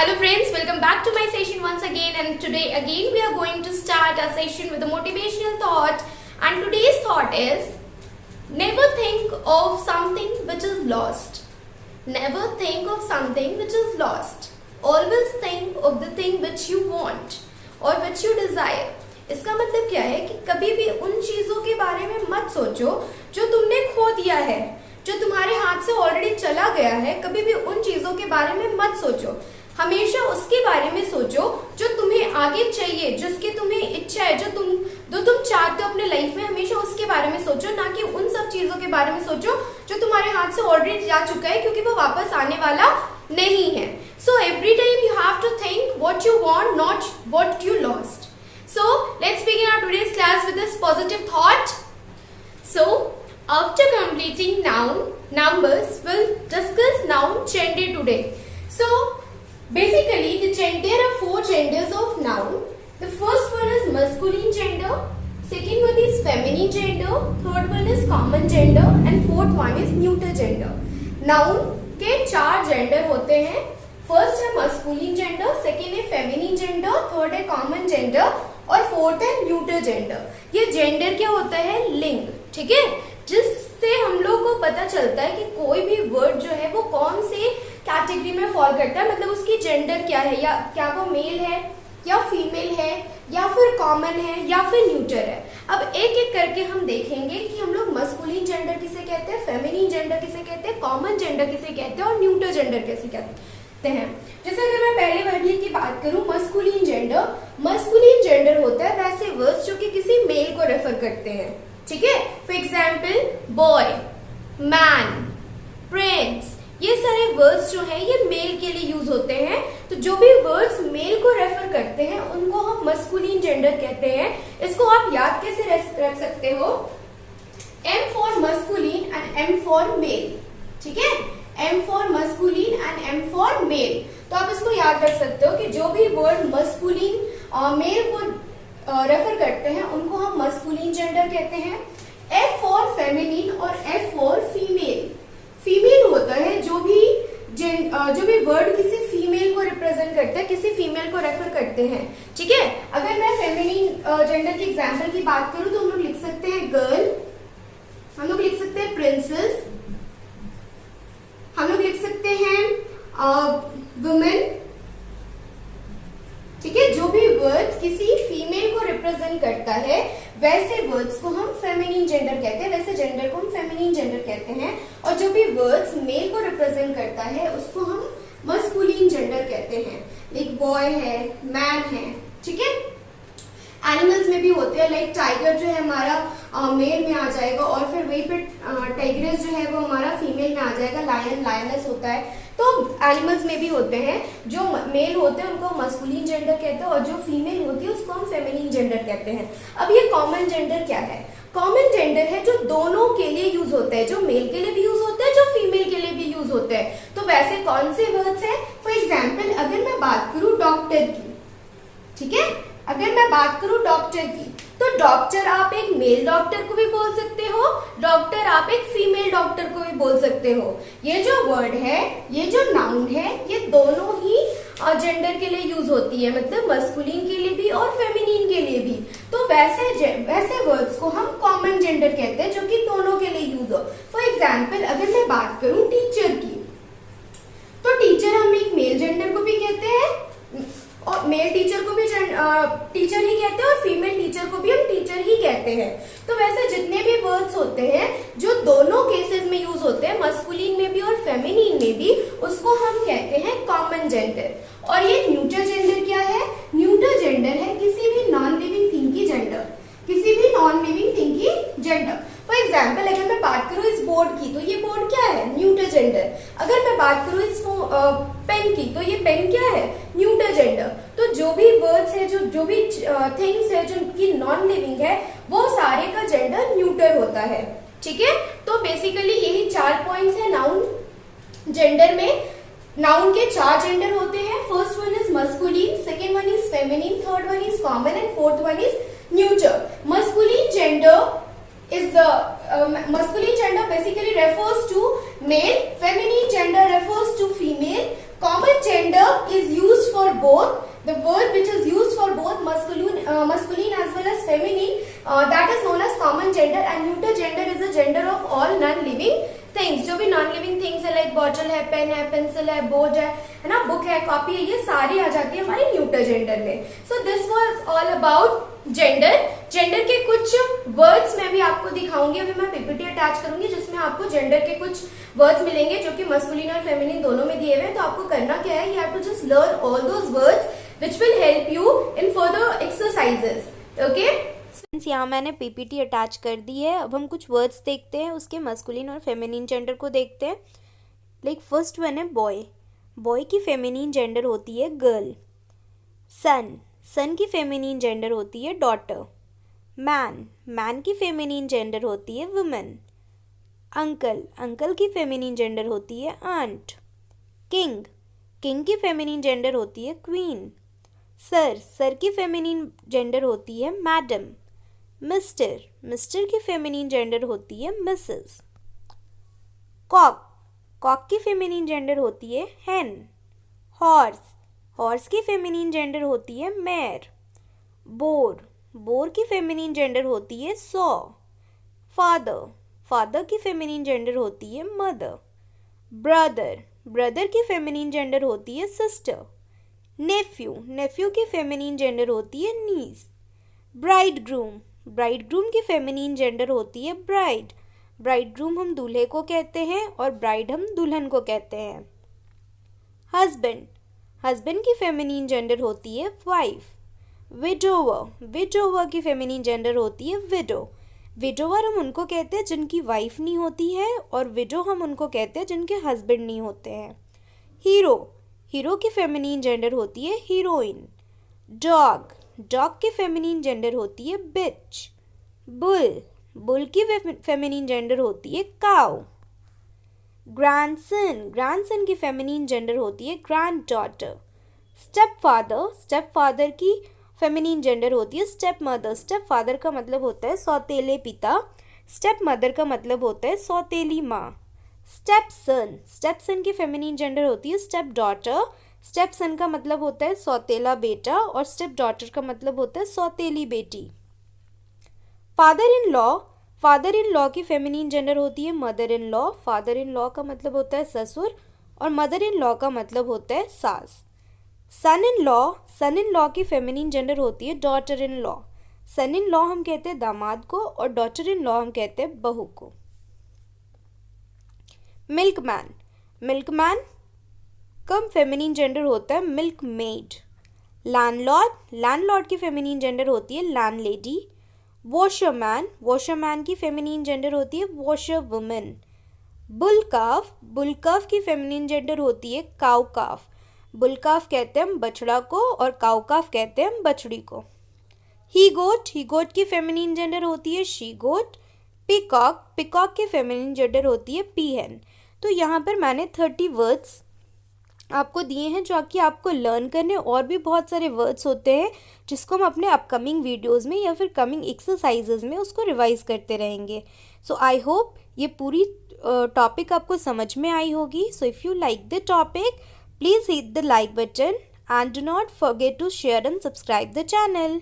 Hello friends, welcome back to my session once again, and today again we are going to start our session with a motivational thought. And today's thought is, never think of something which is lost. Never think of something which is lost. Always think of the thing which you want or which you desire. इसका मतलब क्या है कि कभी भी उन चीजों के बारे में मत सोचो जो तुमने खो दिया है, जो तुम्हारे हाथ से ऑलरेडी चला गया है। कभी भी उन चीजों के बारे में मत सोचो, हमेशा उसके बारे में सोचो जो तुम्हें आगे चाहिए, जिसकी तुम्हें इच्छा है, जो तुम चाहते हो अपने लाइफ में। हमेशा उसके बारे में सोचो, ना कि उन सब चीजों के बारे में सोचो जो तुम्हारे हाथ से ऑलरेडी जा चुका है, क्योंकि वो वापस आने वाला नहीं है। So every time you have to think what you want, not what you lost. So let's begin our today's class with this positive thought. So after completing numbers, we'll discuss noun gender today. So basically there are four genders of noun. The first one is masculine gender, second one is feminine gender, third one is common gender and fourth one is neuter gender. Noun के चार gender होते हैं. First है masculine gender, second है feminine gender, third है common gender और fourth है neuter gender. ये जेंडर क्या होता है? लिंग, ठीक है, जिससे हम लोग को पता चलता है कि कोई भी वर्ड जो है वो कौन से कैटेगरी में फॉल करता है, मतलब उसकी जेंडर क्या है, या क्या वो मेल है या फीमेल है या फिर कॉमन है या फिर न्यूटर है। अब एक एक करके हम देखेंगे कि हम लोग मस्कुलिन जेंडर किसे कहते हैं, फेमिनिन जेंडर किसे कहते हैं, कॉमन जेंडर किसे कहते हैं और न्यूटर जेंडर किसे कहते हैं। जैसे अगर मैं पहले वर्ड की बात करूं, मस्कुलिन जेंडर होता है वैसे वर्ड्स जो कि किसी मेल को रेफर करते हैं, ठीक है। For example boy, man, Prince, ये सारे वर्ड्स जो हैं ये मेल के लिए यूज होते हैं। तो जो भी वर्ड्स मेल को रेफर करते हैं उनको हम मस्कुलिन जेंडर कहते हैं। इसको आप याद कैसे रख सकते हो? M for masculine and M for male, ठीक है, M for masculine and M for male. तो आप इसको याद रख सकते हो कि जो भी वर्ड मस्कुलिन मेल को रेफर करते हैं उनको हम मस्कुलिन जेंडर कहते हैं। F फॉर फेमिनिन और F फॉर फीमेल। फीमेल होता है जो भी वर्ड किसी फीमेल को रिप्रेजेंट करता है, किसी फीमेल को रेफर करते हैं, ठीक है। अगर मैं फेमिनिन जेंडर की एग्जांपल की बात करूं तो हम लोग लिख सकते हैं गर्ल, हम लोग लिख सकते हैं प्रिंसेस, हम लोग लिख सकते हैं वुमेन, ठीक है। जो भी वर्ड्स किसी फीमेल को रिप्रेजेंट करता है वैसे वर्ड्स को हम फेमिनिन जेंडर कहते हैं, वैसे जेंडर को हम फेमिनिन जेंडर कहते हैं। और जो भी वर्ड्स मेल को रिप्रेजेंट करता है उसको हम मस्कुलिन जेंडर कहते हैं। लाइक बॉय है, मैन है, ठीक है। एनिमल्स में भी होते हैं, लाइक टाइगर जो है हमारा मेल में आ जाएगा और फिर वही पे टाइग्रेस जो है वो हमारा फीमेल में आ जाएगा। लायन, लायनेस होता है। तो एनिमल्स में भी होते हैं, जो मेल होते हैं उनको मस्कुलिन जेंडर कहते हैं और जो फीमेल होती है उसको हम फेमिनिन जेंडर कहते हैं। अब ये कॉमन जेंडर क्या है? कॉमन जेंडर है जो दोनों के लिए यूज होता है, जो मेल के लिए भी यूज होता है, जो फीमेल के लिए भी यूज होता है। तो वैसे कौन से वर्ड्स हैं? फॉर एग्जाम्पल अगर मैं बात करूं डॉक्टर की, ठीक है, अगर मैं बात करूं डॉक्टर की, तो डॉक्टर आप एक मेल डॉक्टर को भी बोल सकते हो, डॉक्टर आप एक फीमेल डॉक्टर को भी बोल सकते हो। ये जो वर्ड है, ये जो नाउन है, ये दोनों ही जेंडर के लिए यूज होती है, मतलब मस्कुलिन के लिए भी और फेमिनिन के लिए भी। तो वैसे वर्ड्स को हम कॉमन जेंडर कहते हैं जो कि दोनों के लिए यूज हो। फॉर एग्जाम्पल अगर मैं बात करूं टीचर की, तो टीचर हम एक मेल जेंडर को भी कहते हैं और मेल टीचर को भी टीचर ही कहते हैं और फीमेल टीचर को भी हम टीचर ही कहते हैं। तो वैसे जितने भी वर्ड्स होते हैं जो दोनों केसेस में यूज होते हैं, मस्कुलिन में भी और फेमिनिन में भी, उसको हम कहते हैं कॉमन जेंडर। और ये न्यूटर जेंडर क्या है? न्यूटर जेंडर है किसी भी नॉन लिविंग थिंग की जेंडर, किसी भी नॉन लिविंग थिंग की जेंडर। फॉर एग्जाम्पल अगर मैं बात करूं इस बोर्ड की, तो ये बोर्ड क्या है? Neuter gender. अगर मैं बात करूं इस पेन की, तो ये पेन क्या है? Neuter gender. तो जो भी वर्ड्स है, जो भी थिंग्स है जो की नॉन लिविंग है, वो सारे का जेंडर न्यूटर होता है, ठीक है। तो बेसिकली यही 4 पॉइंट्स है नाउन जेंडर में। नाउन के 4 जेंडर होते हैं। First one is masculine, second one is feminine, third one is common and fourth one is neuter. Masculine gender basically refers to male, feminine gender refers to female, common gender is used both, the word which is used for both masculine as well as feminine, that is known as common gender, and neuter gender is the gender of all non-living things. जो भी non-living things है, like bottle है, pen है, pencil है, board है ना, book है, copy है, ये सारी आ जाती है हमारी neuter gender में. So this was all about gender. Gender के कुछ वर्ड्स मैं भी आपको दिखाऊंगी. अभी मैं पीपीटी अटैच करूंगी जिसमें आपको जेंडर के कुछ वर्ड्स मिलेंगे जो कि मस्कुलिन और फेमिनिन दोनों में दिए हुए हैं. तो आपको करना क्या है, you have to just learn all those words which will help you in further exercises. Okay, यहाँ मैंने पीपीटी अटैच कर दी है. अब हम कुछ वर्ड्स देखते हैं, उसके मस्कुलिन और फेमिनिन जेंडर को देखते हैं. लाइक फर्स्ट वन है बॉय. बॉय की फेमिनिन जेंडर होती है गर्ल. सन. सन की फेमिनिन जेंडर होती है डॉटर. मैन. मैन की फेमिनिन जेंडर होती है वुमेन. अंकल. अंकल की फेमिनिन जेंडर होती है आंट. किंग. किंग की फेमिनिन जेंडर होती है क्वीन. सर. सर की फेमिनिन जेंडर होती है मैडम. मिस्टर. मिस्टर की फेमिनिन जेंडर होती है मिसेस. कॉक. कॉक की फेमिनिन जेंडर होती है हेन. हॉर्स. हॉर्स की फेमिनिन जेंडर होती है मेयर. बोर. बोर की फेमिनिन जेंडर होती है सॉ. फादर. फादर की फेमिनिन जेंडर होती है मदर. ब्रदर. ब्रदर की फेमिनिन जेंडर होती है सिस्टर. नेफ्यू. नेफ्यू की फेमिनिन जेंडर होती है नीस. ब्राइडग्रूम. ब्राइडग्रूम की फेमिनिन जेंडर होती है ब्राइड. ब्राइडग्रूम हम दूल्हे को कहते हैं और ब्राइड हम दुल्हन को कहते हैं. हस्बैंड. हस्बैंड की फेमिनिन जेंडर होती है वाइफ. विडोवर. विडोवर की फेमिनिन जेंडर होती है विडो. विडोवर हम उनको कहते हैं जिनकी वाइफ नहीं होती है, और विडो हम उनको कहते हैं जिनके हस्बैंड नहीं होते हैं. हीरो. हीरो की फेमिनिन जेंडर होती है हीरोइन. डॉग. डॉग की फेमिनिन जेंडर होती है बिच. बुल. बुल की फेमिनिन जेंडर होती है काउ. ग्रैंडसन. ग्रैंडसन की फेमिनिन जेंडर होती है grand daughter. Step father. Step father की फेमिनिन जेंडर होती है स्टेप मदर. स्टेप फादर का मतलब होता है सौतेले पिता. स्टेप मदर का मतलब होता है सौतेली माँ. स्टेप सन. स्टेप सन की फेमिनिन जेंडर होती है स्टेप डॉटर. स्टेप सन का मतलब होता है सौतेला बेटा, और स्टेप डॉटर का मतलब होता है सौतेली बेटी. Father in law. Father in law की फेमिनिन जेंडर होती है mother in law. Father in law का मतलब होता है ससुर, और मदर इन लॉ का मतलब होता है सास. Son in law. Son in law की फेमिनिन जेंडर होती है daughter in law. Son in law हम कहते हैं दामाद को, और डॉटर इन लॉ हम कहते हैं बहू को. मिल्कमैन. मिल्कमैन का फेमिनिन जेंडर होता है मिल्क मेड. लैंडलॉर्ड. लैंडलॉर्ड की फेमिनिन जेंडर होती है लैंडलेडी. वॉशरमैन. वॉशरमैन की फेमिनिन जेंडर होती है वॉशर वुमेन. बुलकाफ. बुलकाफ की फेमिनिन जेंडर होती है काउ काफ. बुलकाफ कहते हैं हम बछड़ा को, और काउकाफ कहते हैं हम बछड़ी को. ही गोट. ही गोट की फेमिनिन जेंडर होती है शी गोट. पिकॉक. पिकॉक की फेमिनिन जेंडर होती है पीहन. तो यहाँ पर मैंने 30 वर्ड्स आपको दिए हैं जो कि आपको लर्न करने. और भी बहुत सारे वर्ड्स होते हैं जिसको हम अपने अपकमिंग वीडियोस में या फिर कमिंग एक्सरसाइजेज में उसको रिवाइज करते रहेंगे. सो आई होप ये पूरी टॉपिक आपको समझ में आई होगी. So if you like the topic, please hit the like button and do not forget to share and subscribe the channel.